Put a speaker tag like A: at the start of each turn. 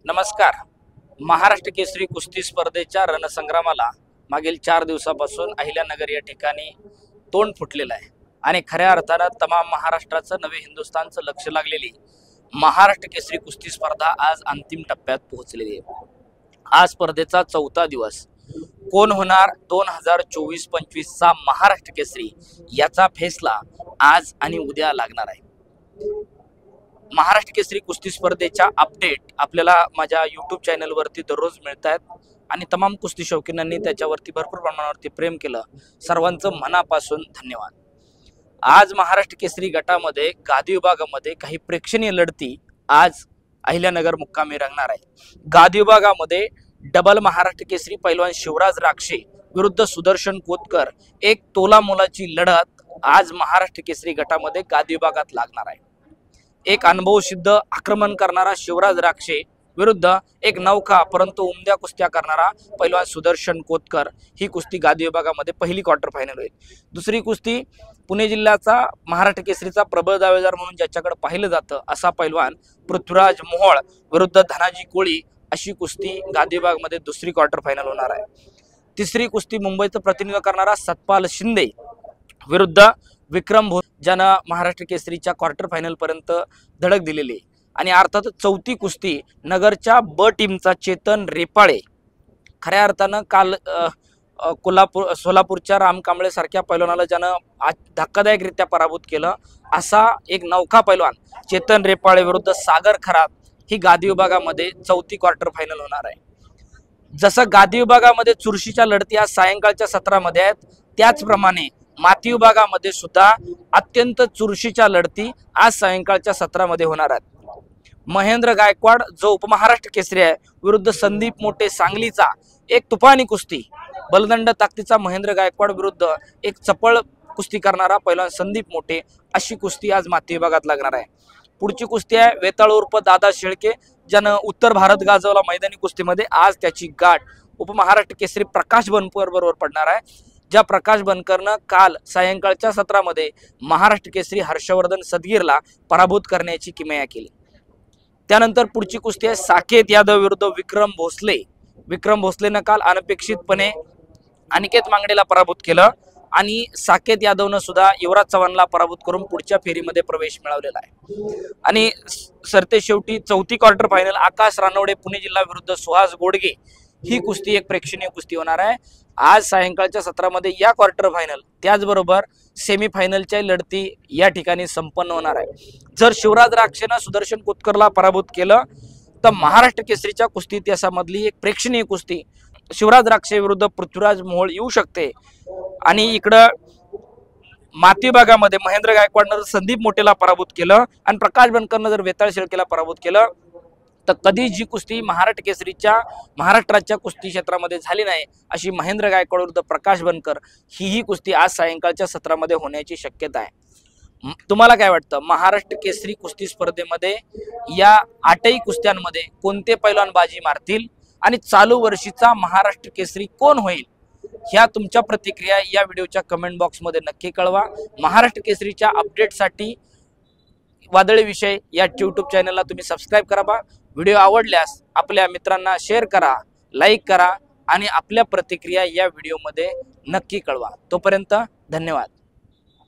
A: नमस्कार. महाराष्ट्र केसरी कुस्ती स्पर्धेच्या रणसंग्रामाला मागील 4 दिवसापासून अहिल्यानगर या ठिकाणी तोंड फुटलेलं आहे आणि खऱ्या अर्थानं तमाम महाराष्ट्राचं नवे हिंदुस्थानचं लक्ष लागलेली महाराष्ट्र केसरी कुस्ती स्पर्धा आज अंतिम टप्प्यात पोहोचलेली आहे. आज स्पर्धेचा 4था दिवस. कोण होणार 2024-25 चा महाराष्ट्र केसरी याचा फैसला आज आणि उद्या लागणार आहे. महाराष्ट्र केसरी कुस्ती स्पर्धेच्या अपडेट आपल्याला माझ्या YouTube चॅनलवरती दररोज मिळत आहेत आणि तमाम कुस्ती शौकीनांनी त्याच्यावरती भरपूर प्रमाणावरती प्रेम केलं. सर्वांचं मनापासून धन्यवाद. आज महाराष्ट्र केसरी गटामध्ये गादी विभागामध्ये काही प्रेक्षणीय लढती आज अहिल्यानगर मुक्कामी रंगणार आहे. गादी विभागामध्ये डबल महाराष्ट्र केसरी पैलवान शिवराज राक्षे विरुद्ध सुदर्शन कोतकर एक तोला मोलाची लढत आज महाराष्ट्र केसरी गटामध्ये गादी विभागात लागणार आहे. एक अनुभवसिद्ध आक्रमण करणारा शिवराज राक्षे विरुद्ध एक नौका परंतु उमद्या कुस्त्या करणारा पैलवान सुदर्शन कोतकर ही कुस्ती गादी विभागामध्ये पहिली क्वार्टर फायनल होईल. दुसरी कुस्ती पुणे जिल्ह्याचा महाराष्ट्र केसरीचा प्रबळ दावेदार म्हणून ज्याच्याकडे पाहिलं जातं असा पैलवान पृथ्वीराज मोहोळ विरुद्ध धनाजी कोळी अशी कुस्ती गादी विभागामध्ये दुसरी क्वार्टर फायनल होणार आहे. तिसरी कुस्ती मुंबईचं प्रतिनिधित्व करणारा सतपाल शिंदे विरुद्ध विक्रम भोसले ज्यानं महाराष्ट्र केसरीच्या क्वार्टर फायनल पर्यंत धडक दिलेली आहे. आणि अर्थात चौथी कुस्ती नगरच्या ब टीमचा चेतन रेपाळे खऱ्या अर्थानं काल सोलापूरच्या राम कांबळे सारख्या पैलवानाला ज्यानं धक्कादायकरित्या पराभूत केलं असा एक नौका पैलवान चेतन रेपाळे विरुद्ध सागर खरात ही गादी विभागामध्ये चौथी क्वार्टर फायनल होणार आहे. जसं गादी विभागामध्ये चुरशीच्या लढती आज सायंकाळच्या सत्रामध्ये आहेत त्याचप्रमाणे माती विभागामध्ये सुद्धा अत्यंत चुरशीच्या लढती आज सायंकाळच्या सत्रामध्ये होणार आहेत. महेंद्र गायकवाड जो उपमहाराष्ट्र केसरी आहे विरुद्ध संदीप मोठे सांगलीचा एक तुफानी कुस्ती. बलदंड ताकदीचा महेंद्र गायकवाड विरुद्ध एक चपळ कुस्ती करणारा पैलवान संदीप मोठे अशी कुस्ती आज माती विभागात लागणार आहे. पुढची कुस्ती आहे वेताळ उर्फ दादा शेळके ज्यानं उत्तर भारत गाजवला मैदानी कुस्तीमध्ये. आज त्याची गाठ उपमहाराष्ट्र केसरी प्रकाश बनकर बरोबर पडणार आहे. ज्या प्रकाश बनकरनं काल सायंकाळच्या सत्रामध्ये महाराष्ट्र केसरी हर्षवर्धन सदगीरला पराभूत करण्याची किमया केली. त्यानंतर पुढची कुस्ती आहे साकेत यादव विरुद्ध विक्रम भोसले. विक्रम भोसलेनं काल अनपेक्षितपणे अनिकेत मांगडेला पराभूत केलं आणि साकेत यादवनं सुद्धा युवराज चव्हाणला पराभूत करून पुढच्या फेरीमध्ये प्रवेश मिळवलेला आहे. आणि सरते शेवटी चौथी क्वार्टर फायनल आकाश रानवडे पुणे जिल्हा विरुद्ध सुहास गोडगे ही कुस्ती एक प्रेक्षणीय कुस्ती होणार आहे. आज सायंकाळच्या सत्रामध्ये या क्वार्टर फायनल त्याचबरोबर सेमीफायनलच्या लढती या ठिकाणी संपन्न होणार आहे. जर शिवराज राक्षेनं सुदर्शन कोतकरला पराभूत केलं तर महाराष्ट्र केसरीच्या कुस्ती इतिहासामधली एक प्रेक्षणीय कुस्ती शिवराज राक्षे विरुद्ध पृथ्वीराज मोहोळ येऊ शकते. आणि इकडं माती विभागामध्ये महेंद्र गायकवाडनं संदीप मोठेला पराभूत केलं आणि प्रकाश बनकरनं जर वेताळ शेळकेला पराभूत केलं तर कधी जी कुस्ती महाराष्ट्र केसरीच्या महाराष्ट्राच्या कुस्ती क्षेत्रामध्ये झाली नाही अशी महेंद्र गायकवाड विरुद्ध प्रकाश बनकर ही कुस्ती आज सायंकाळच्या सत्रामध्ये होण्याची शक्यता आहे. तुम्हाला काय वाटतं महाराष्ट्र केसरी कुस्ती स्पर्धेमध्ये या 8ही कुस्त्यांमध्ये कोणते पैलवान बाजी मारतील आणि चालू वर्षीचा महाराष्ट्र केसरी कोण होईल ह्या तुमच्या प्रतिक्रिया या व्हिडिओच्या कमेंट बॉक्समध्ये नक्की कळवा. महाराष्ट्र केसरीच्या अपडेटसाठी वादळी विषय या YouTube चॅनलला तुम्ही सबस्क्राईब करा. व्हिडिओ आवडल्यास आपल्या मित्रांना शेअर करा, लाईक करा आणि आपल्या प्रतिक्रिया या व्हिडिओमध्ये नक्की कळवा. तोपर्यंत धन्यवाद.